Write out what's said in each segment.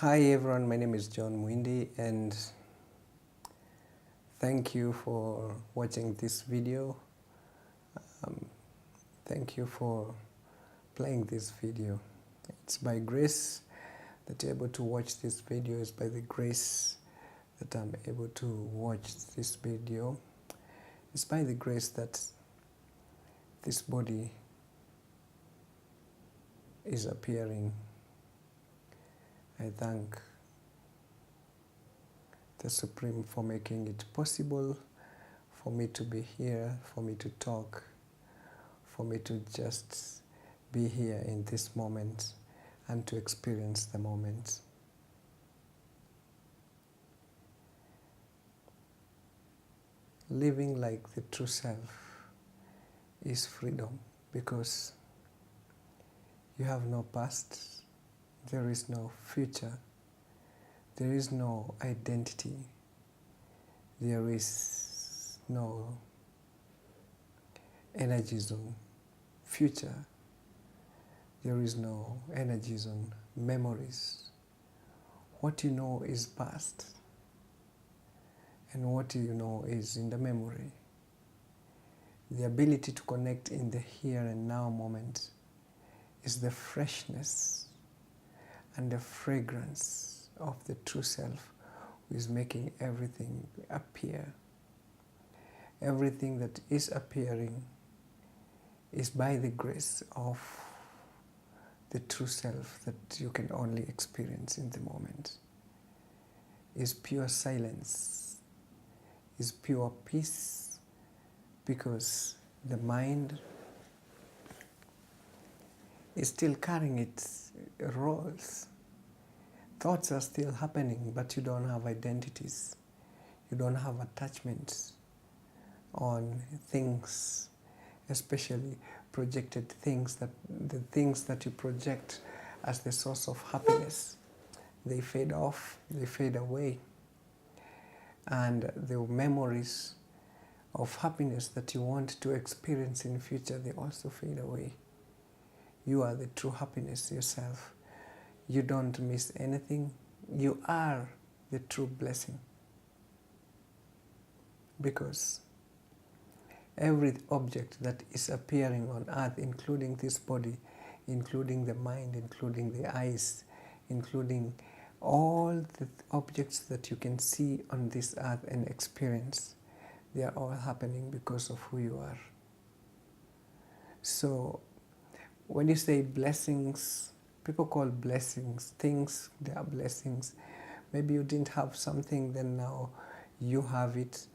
Hi everyone, my name is John Mwindi and thank you for watching this video. Thank you for playing this video. It's by grace that you're able to watch this video. It's by the grace that I'm able to watch this video. It's by the grace that this body is appearing. I thank the Supreme for making it possible for me to be here, for me to talk, for me to just be here in this moment and to experience the moment. Living like the true self is freedom because you have no past, there is no future, there is no identity, there is no energy zone future, there is no energy zone memories. What you know is past, and what you know is in the memory. The ability to connect in the here and now moment is the freshness and the fragrance of the true self who is making everything appear. Everything that is appearing is by the grace of the true self that you can only experience in the moment. Is pure silence, is pure peace, because the mind is still carrying its roles. Thoughts are still happening, but you don't have identities. You don't have attachments on things, especially projected things, that the things that you project as the source of happiness, they fade off, they fade away. And the memories of happiness that you want to experience in future, they also fade away. You are the true happiness yourself. You don't miss anything. You are the true blessing. Because every object that is appearing on earth, including this body, including the mind, including the eyes, including all the objects that you can see on this earth and experience, they are all happening because of who you are. So when you say blessings, people call blessings things, they are blessings. Maybe you didn't have something, then now you have it.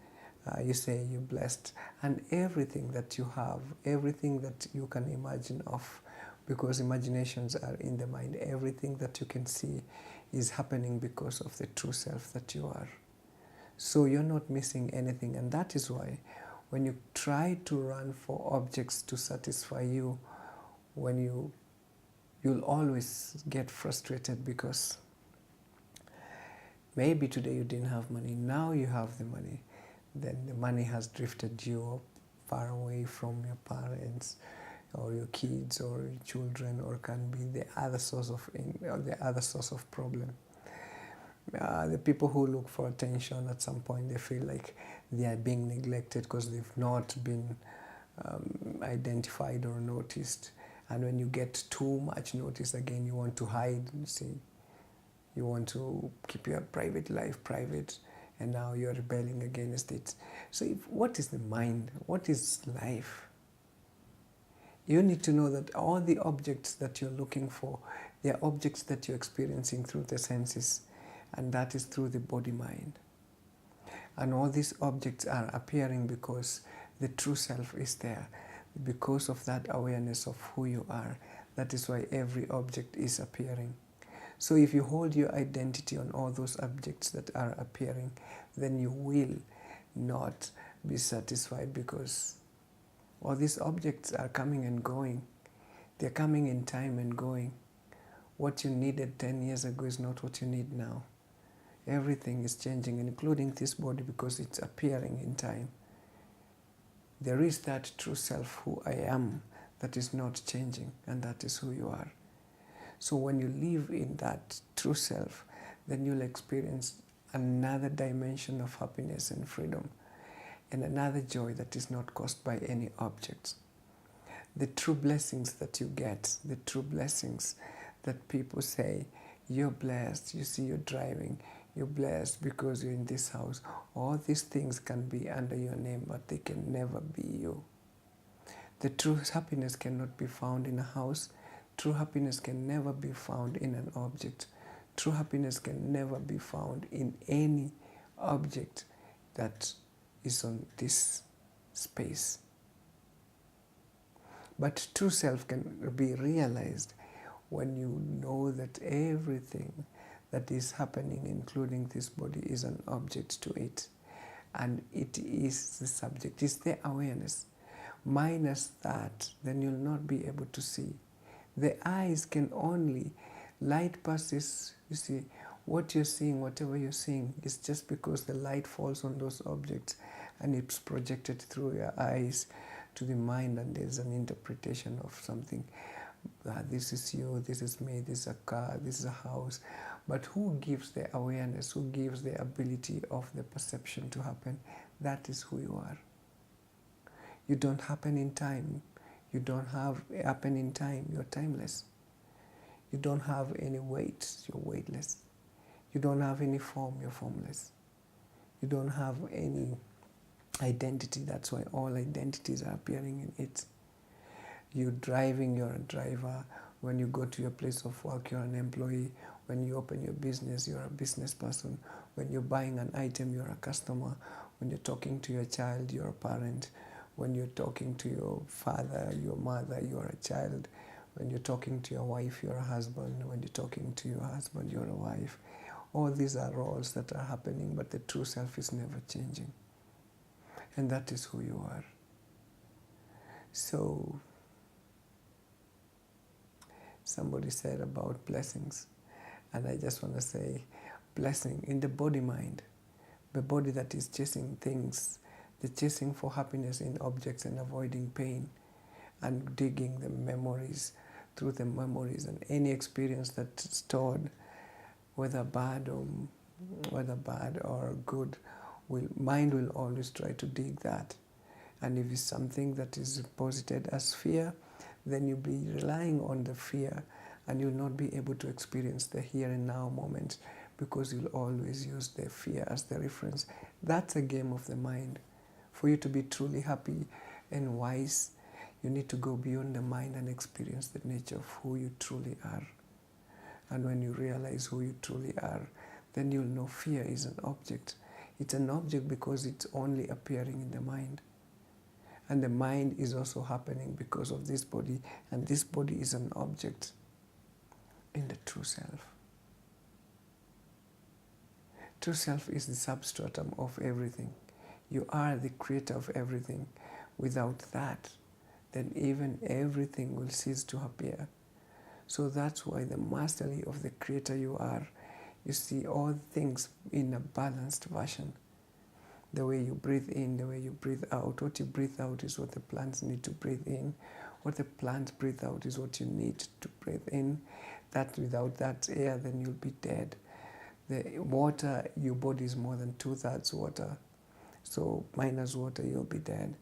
You say you're blessed. And everything that you have, everything that you can imagine of, because imaginations are in the mind, everything that you can see is happening because of the true self that you are. So you're not missing anything. And that is why when you try to run for objects to satisfy you, you'll always get frustrated, because maybe today you didn't have money, now you have the money. Then the money has drifted you far away from your parents or your kids or your children, or can be the other source of problem. The people who look for attention, at some point they feel like they are being neglected because they've not been identified or noticed. And when you get too much notice, again you want to hide. You want to keep your private life private, and now you're rebelling against it. So what is the mind? What is life? You need to know that all the objects that you're looking for, they are objects that you're experiencing through the senses, and that is through the body-mind. And all these objects are appearing because the true self is there. Because of that awareness of who you are, that is why every object is appearing. So if you hold your identity on all those objects that are appearing, then you will not be satisfied, because all these objects are coming and going. They're coming in time and going. What you needed 10 years ago is not what you need now. Everything is changing, including this body, because it's appearing in time. There is that true self who I am that is not changing, and that is who you are. So when you live in that true self, then you'll experience another dimension of happiness and freedom, and another joy that is not caused by any objects. The true blessings that you get, the true blessings that people say, you're blessed, you see, you're driving, you're blessed because you're in this house. All these things can be under your name, but they can never be you. The true happiness cannot be found in a house. True happiness can never be found in an object. True happiness can never be found in any object that is on this space. But true self can be realized when you know that everything that is happening, including this body, is an object to it. And it is the subject, it's the awareness. Minus that, then you'll not be able to see. The eyes can only, light passes, you see, what you're seeing, whatever you're seeing, is just because the light falls on those objects and it's projected through your eyes to the mind, and there's an interpretation of something. This is you, this is me, this is a car, this is a house. But who gives the awareness, who gives the ability of the perception to happen? That is who you are. You don't happen in time. You don't happen in time. You're timeless. You don't have any weight. You're weightless. You don't have any form. You're formless. You don't have any identity. That's why all identities are appearing in it. You're driving, you're a driver. When you go to your place of work, you're an employee. When you open your business, you're a business person. When you're buying an item, you're a customer. When you're talking to your child, you're a parent. When you're talking to your father, your mother, you're a child. When you're talking to your wife, you're a husband. When you're talking to your husband, you're a wife. All these are roles that are happening, but the true self is never changing. And that is who you are. So, somebody said about blessings, and I just want to say, blessing in the body-mind, the body that is chasing things, the chasing for happiness in objects and avoiding pain, and digging the memories through the memories, and any experience that's stored, whether bad or good, mind will always try to dig that. And if it's something that is posited as fear, then you'll be relying on the fear, and you'll not be able to experience the here and now moment, because you'll always use the fear as the reference. That's a game of the mind. For you to be truly happy and wise, you need to go beyond the mind and experience the nature of who you truly are. And when you realize who you truly are, then you'll know fear is an object. It's an object because it's only appearing in the mind. And the mind is also happening because of this body, and this body is an object in the true self. True self is the substratum of everything. You are the creator of everything. Without that, then even everything will cease to appear. So that's why the mastery of the creator you are, you see all things in a balanced version. The way you breathe in, the way you breathe out. What you breathe out is what the plants need to breathe in. What the plants breathe out is what you need to breathe in. That without that air, then you'll be dead. The water, your body is more than 2/3 water. So minus water, you'll be dead.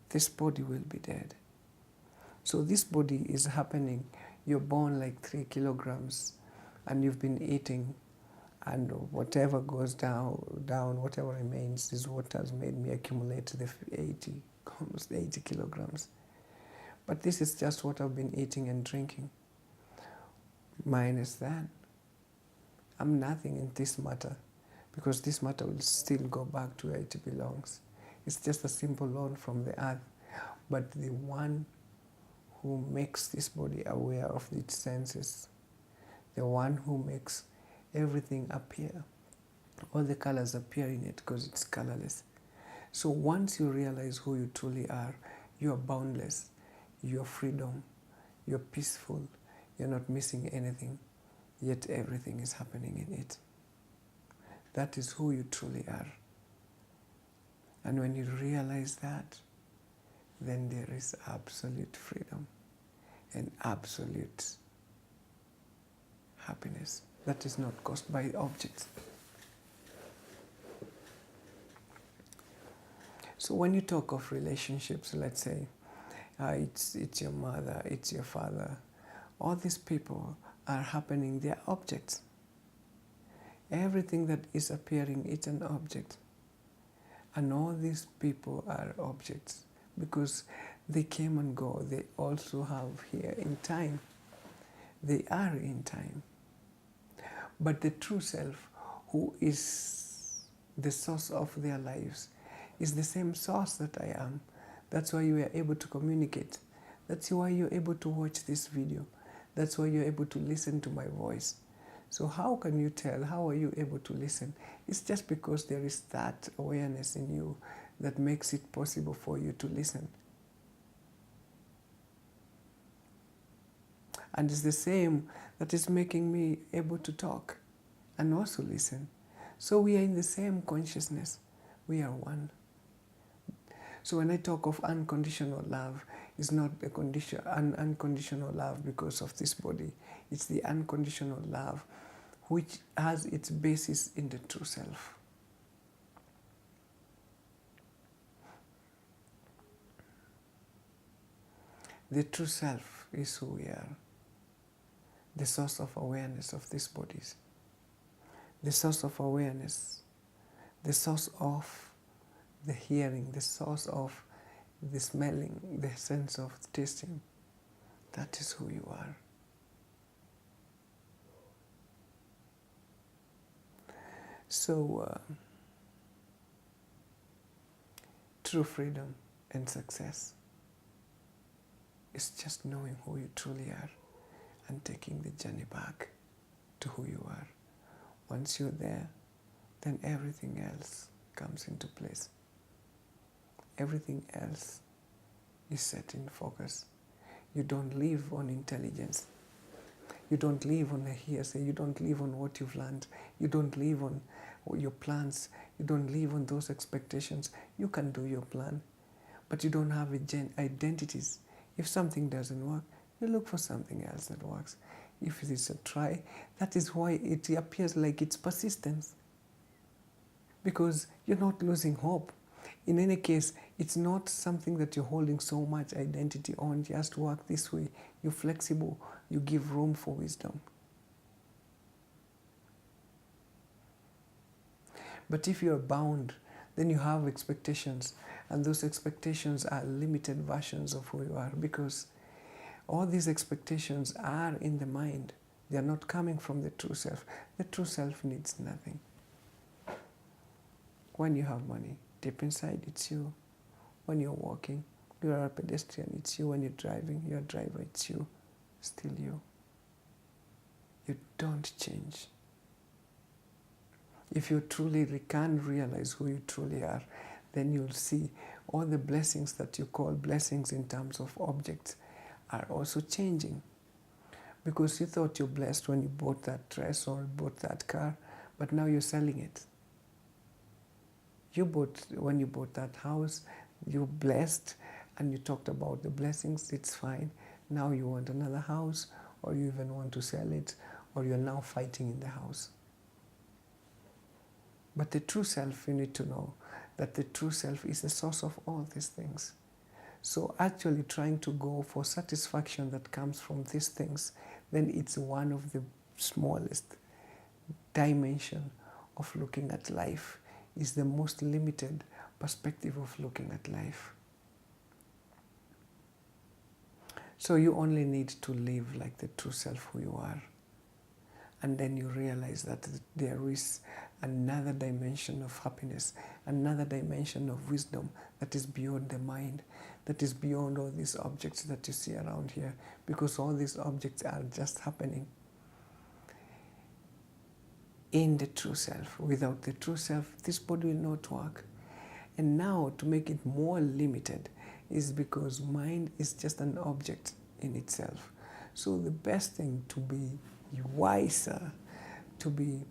This body will be dead. So this body is happening. You're born like 3 kilograms, and you've been eating, and whatever goes down, whatever remains is what has made me accumulate the almost 80 kilograms. But this is just what I've been eating and drinking. Minus that, I'm nothing in this matter, because this matter will still go back to where it belongs. It's just a simple loan from the earth. But the one who makes this body aware of its senses, the one who makes everything appear, all the colors appear in it because it's colorless. So once you realize who you truly are, you are boundless, you're freedom, you're peaceful, you're not missing anything, yet everything is happening in it. That is who you truly are. And when you realize that, then there is absolute freedom and absolute happiness. that is not caused by objects. So when you talk of relationships, let's say it's your mother, it's your father, all these people are happening, they are objects. Everything that is appearing is an object. And all these people are objects because they came and go. They also have here in time. They are in time. But the true self, who is the source of their lives, is the same source that I am. That's why you are able to communicate. That's why you're able to watch this video. That's why you're able to listen to my voice. So how can you tell? How are you able to listen? It's just because there is that awareness in you that makes it possible for you to listen. And it's the same that is making me able to talk and also listen. So we are in the same consciousness. We are one. So when I talk of unconditional love, it's not an unconditional love because of this body. It's the unconditional love which has its basis in the true self. The true self is who we are, the source of awareness of these bodies, the source of awareness, the source of the hearing, the source of the smelling, the sense of tasting. That is who you are. So, true freedom and success is just knowing who you truly are and taking the journey back to who you are. Once you're there, then everything else comes into place. Everything else is set in focus. You don't live on intelligence. You don't live on a hearsay. You don't live on what you've learned. You don't live on your plans. You don't live on those expectations. You can do your plan, but you don't have identities. If something doesn't work, you look for something else that works. If it is a try, that is why it appears like it's persistence, because you're not losing hope. In any case, it's not something that you're holding so much identity on. Just work this way. You're flexible. You give room for wisdom. But if you're bound, then you have expectations. And those expectations are limited versions of who you are, because all these expectations are in the mind. They are not coming from the true self. The true self needs nothing. When you have money, deep inside, it's you. When you're walking, you are a pedestrian, it's you. When you're driving, you're a driver, it's you. Still you. You don't change. If you truly can realize who you truly are, then you'll see all the blessings that you call blessings in terms of objects are also changing. Because you thought you're blessed when you bought that dress or bought that car, but now you're selling it. When you bought that house, you're blessed, and you talked about the blessings, it's fine. Now you want another house, or you even want to sell it, or you're now fighting in the house. But the true self, you need to know that the true self is the source of all these things. So actually trying to go for satisfaction that comes from these things, then it's one of the smallest dimension of looking at life. Is the most limited perspective of looking at life. So you only need to live like the true self who you are. And then you realize that there is another dimension of happiness, another dimension of wisdom that is beyond the mind, that is beyond all these objects that you see around here, because all these objects are just happening in the true self. Without the true self, this body will not work. And now to make it more limited is because mind is just an object in itself. So the best thing to be wiser, to be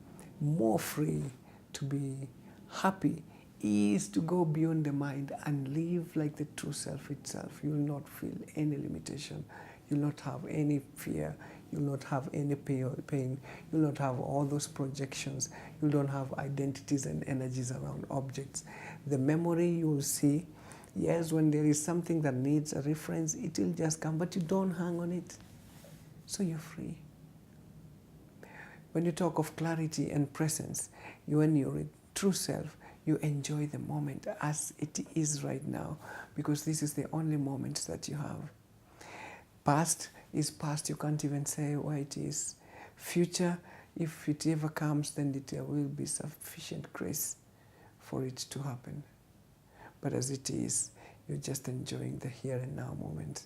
more free, to be happy, is to go beyond the mind and live like the true self itself. You will not feel any limitation. You'll not have any fear. You'll not have any pain. You'll not have all those projections. You don't have identities and energies around objects. The memory you will see, yes, when there is something that needs a reference, it will just come, but you don't hang on it. So you're free. When you talk of clarity and presence, when you're a true self, you enjoy the moment as it is right now, because this is the only moment that you have. Past is past, you can't even say why it is. Future, if it ever comes, then there will be sufficient grace for it to happen. But as it is, you're just enjoying the here and now moment.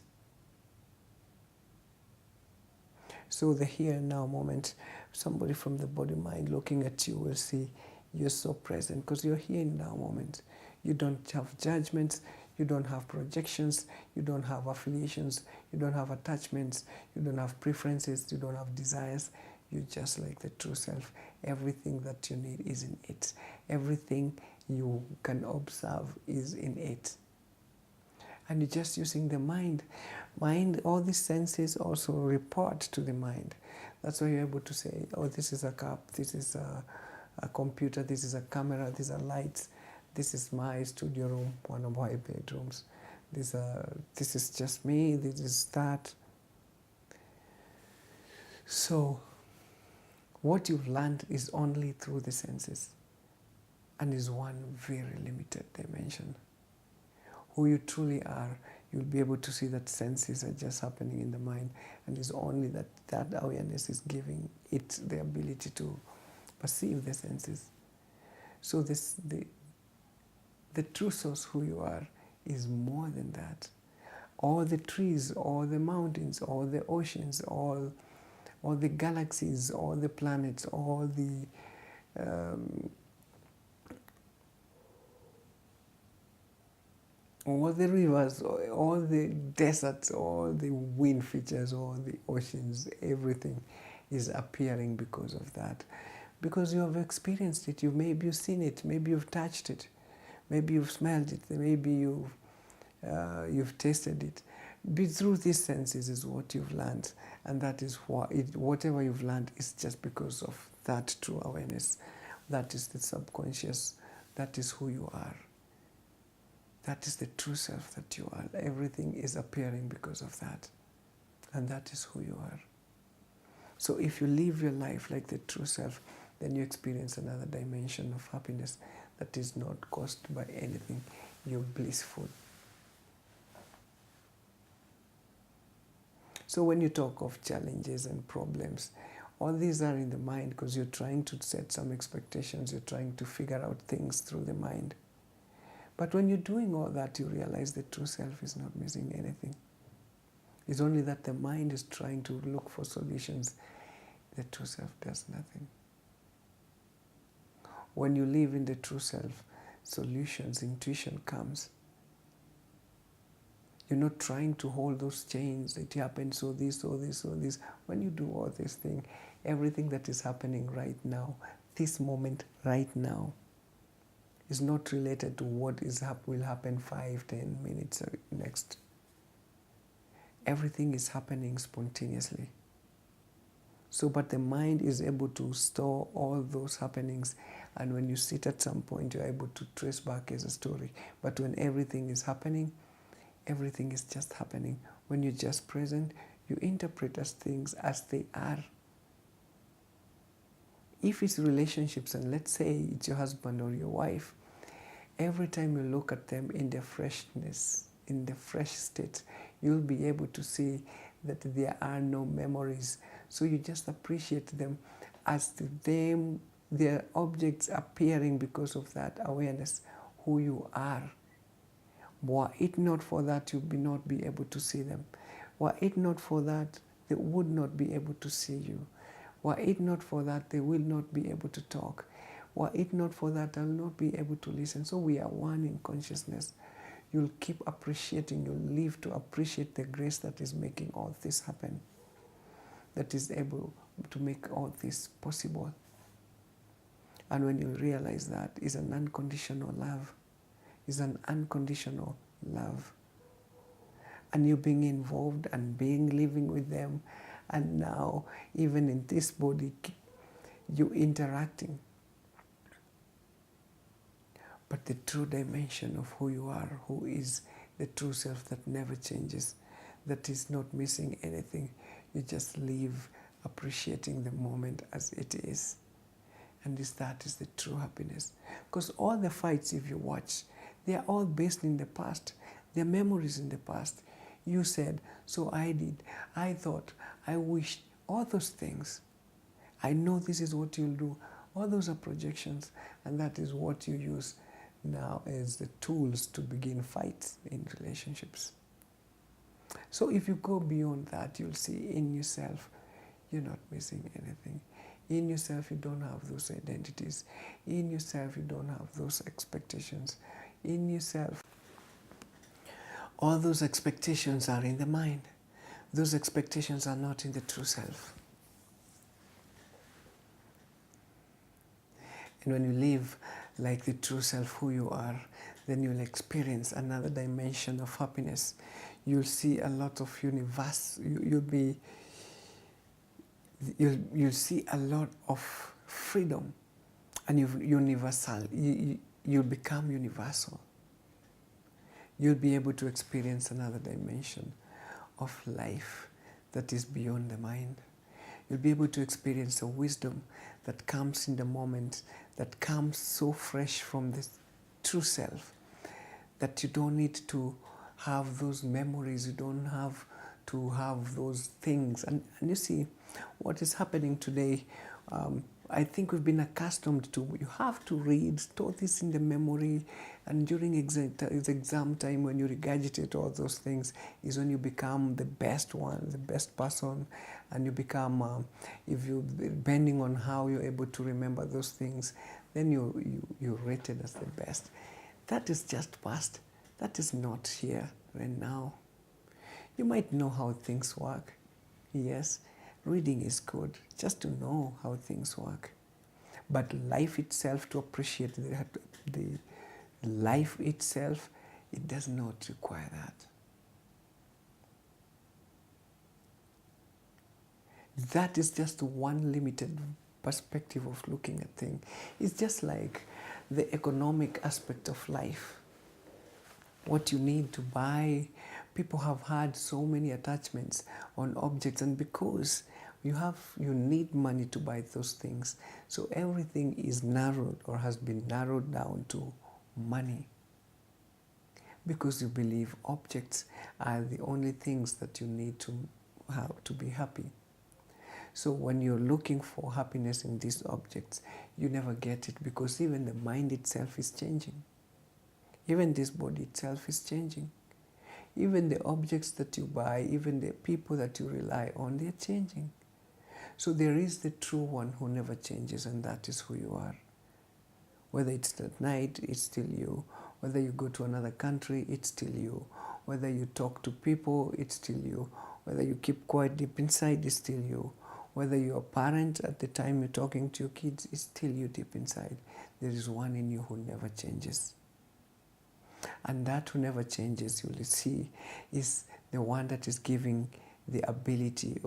So the here and now moment, somebody from the body mind looking at you will see you're so present because you're here in now moment. You don't have judgments, you don't have projections, you don't have affiliations, you don't have attachments, you don't have preferences, you don't have desires. You're just like the true self. Everything that you need is in it. Everything you can observe is in it. And you're just using the mind. Mind, all these senses also report to the mind. That's why you're able to say, oh, this is a cup, this is a computer, this is a camera, these are lights, this is my studio room, one of my bedrooms. This is just me, this is that. So, what you've learned is only through the senses and is one very limited dimension. Who you truly are, you'll be able to see that senses are just happening in the mind, and it's only that awareness is giving it the ability to perceive the senses. So the true source, who you are, is more than that. All the trees, all the mountains, all the oceans, all the galaxies, all the planets, all the rivers, all the deserts, all the wind features, all the oceans, everything is appearing because of that. Because you have experienced it, maybe you've seen it, maybe you've touched it, maybe you've smelled it, maybe you've tasted it. Through these senses is what you've learned, and that is whatever you've learned is just because of that true awareness. That is the subconscious, that is who you are. That is the true self that you are. Everything is appearing because of that. And that is who you are. So if you live your life like the true self, then you experience another dimension of happiness that is not caused by anything. You're blissful. So when you talk of challenges and problems, all these are in the mind because you're trying to set some expectations. You're trying to figure out things through the mind. But when you're doing all that, you realize the true self is not missing anything. It's only that the mind is trying to look for solutions. The true self does nothing. When you live in the true self, solutions, intuition comes. You're not trying to hold those chains. It happened, so this, so this, so this. When you do all these things, everything that is happening right now, this moment right now, is not related to what will happen 5-10 minutes next. Everything is happening spontaneously. So, but the mind is able to store all those happenings, and when you sit at some point, you're able to trace back as a story. But when everything is happening, everything is just happening. When you're just present, you interpret as things as they are. If it's relationships, and let's say it's your husband or your wife, every time you look at them in their freshness, in the fresh state, you'll be able to see that there are no memories. So you just appreciate them as their objects appearing because of that awareness, who you are. Were it not for that, you would not be able to see them. Were it not for that, they would not be able to see you. Were it not for that, they will not be able to talk. Were it not for that, I'll not be able to listen. So we are one in consciousness. You'll keep appreciating, you'll live to appreciate the grace that is making all this happen, that is able to make all this possible. And when you realize that, is an unconditional love, is an unconditional love. and you being involved and being living with them, and now even in this body you interacting. But the true dimension of who you are, who is the true self that never changes, that is not missing anything, you just live appreciating the moment as it is. And that is the true happiness. Because all the fights, if you watch, they are all based in the past. They're memories in the past. You said, so I did, I thought, I wished, all those things. I know this is what you'll do. All those are projections, and that is what you use now as the tools to begin fights in relationships. So if you go beyond that, you'll see in yourself, you're not missing anything. In yourself, you don't have those identities. In yourself, you don't have those expectations. In yourself, all those expectations are in the mind. Those expectations are not in the true self. And when you live like the true self, who you are, then you'll experience another dimension of happiness. You'll see a lot of universe. You'll see a lot of freedom, and you'll become universal. You'll be able to experience another dimension of life that is beyond the mind. You'll be able to experience a wisdom that comes in the moment, that comes so fresh from the true self, that you don't need to have those memories, you don't have to have those things. And you see, what is happening today, I think we've been accustomed to, you have to read, store this in the memory, and during exam time, when you regurgitate all those things, is when you become the best one, the best person, and you become, depending on how you're able to remember those things, then you're rated as the best. That is just past. That is not here and now. You might know how things work. Yes, reading is good, just to know how things work. But life itself, to appreciate the life itself, it does not require that. That is just one limited perspective of looking at things. It's just like the economic aspect of life. What you need to buy, people have had so many attachments on objects, and because you need money to buy those things, so everything is narrowed or has been narrowed down to money, because you believe objects are the only things that you need to have to be happy. So when you're looking for happiness in these objects, you never get it, because even the mind itself is changing. Even this body itself is changing. Even the objects that you buy, even the people that you rely on, they're changing. So there is the true one who never changes, and that is who you are. Whether it's at night, it's still you. Whether you go to another country, it's still you. Whether you talk to people, it's still you. Whether you keep quiet deep inside, it's still you. Whether you're a parent at the time you're talking to your kids, it's still you deep inside. There is one in you who never changes. And that who never changes, you will see, is the one that is giving the ability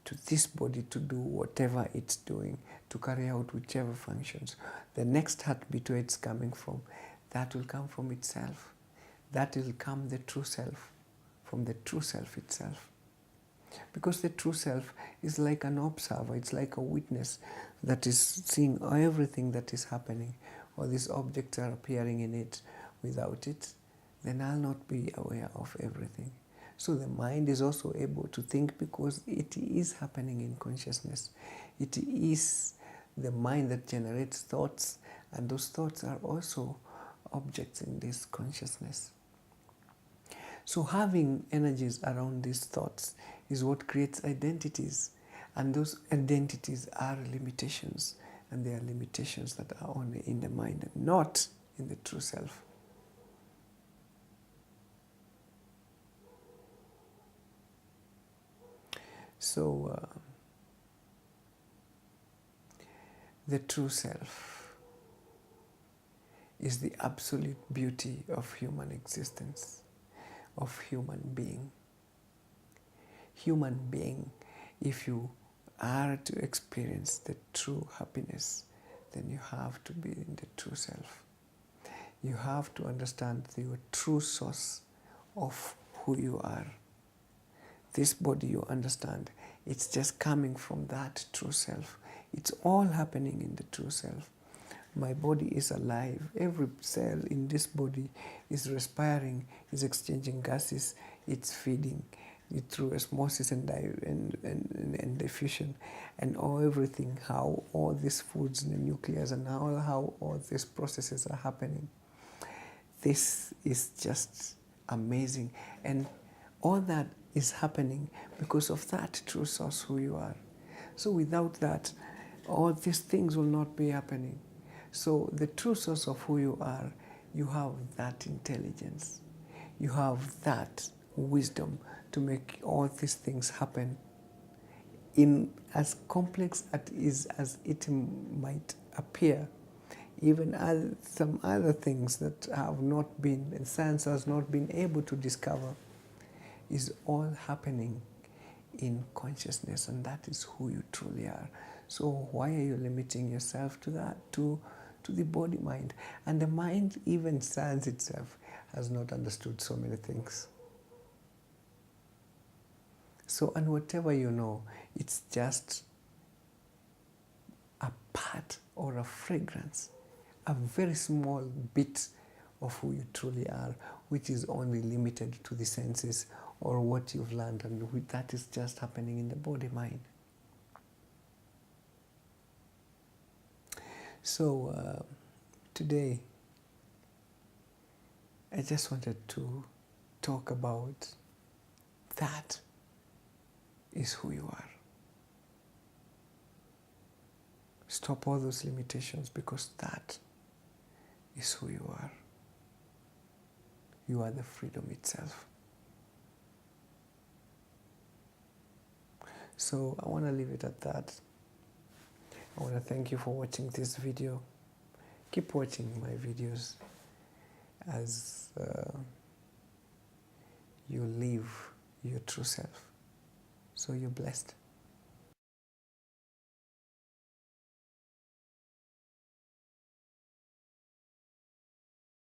to this body to do whatever it's doing, to carry out whichever functions. The next heartbeat where it's coming from, that will come from itself. That will come the true self, from the true self itself. Because the true self is like an observer, it's like a witness that is seeing everything that is happening, or these objects are appearing in it. Without it, then I'll not be aware of everything. So the mind is also able to think, because it is happening in consciousness. It is the mind that generates thoughts, and those thoughts are also objects in this consciousness. So having energies around these thoughts is what creates identities, and those identities are limitations, and they are limitations that are only in the mind and not in the true self. So the true self is the absolute beauty of human existence, of human being. human being, if you are to experience the true happiness, then you have to be in the true self. You have to understand your true source of who you are. This body, you understand, it's just coming from that true self. It's all happening in the true self. My body is alive. Every cell in this body is respiring, is exchanging gases, it's feeding it through osmosis and diffusion, and everything, how all these foods in the nucleus and how all these processes are happening. This is just amazing. And all that is happening because of that true source who you are. So without that, all these things will not be happening. So the true source of who you are, you have that intelligence. You have that wisdom to make all these things happen in as complex as it might appear. Even some other things that have not been, and science has not been able to discover, is all happening in consciousness, and that is who you truly are. So why are you limiting yourself to that, to the body mind? And the mind, even science itself, has not understood so many things. So, and whatever you know, it's just a part or a fragrance, a very small bit of who you truly are, which is only limited to the senses or what you've learned, and that is just happening in the body mind. So today I just wanted to talk about that is who you are. Stop all those limitations, because that is who you are. You are the freedom itself. So I want to leave it at that. I want to thank you for watching this video. Keep watching my videos as you live your true self. So you're blessed.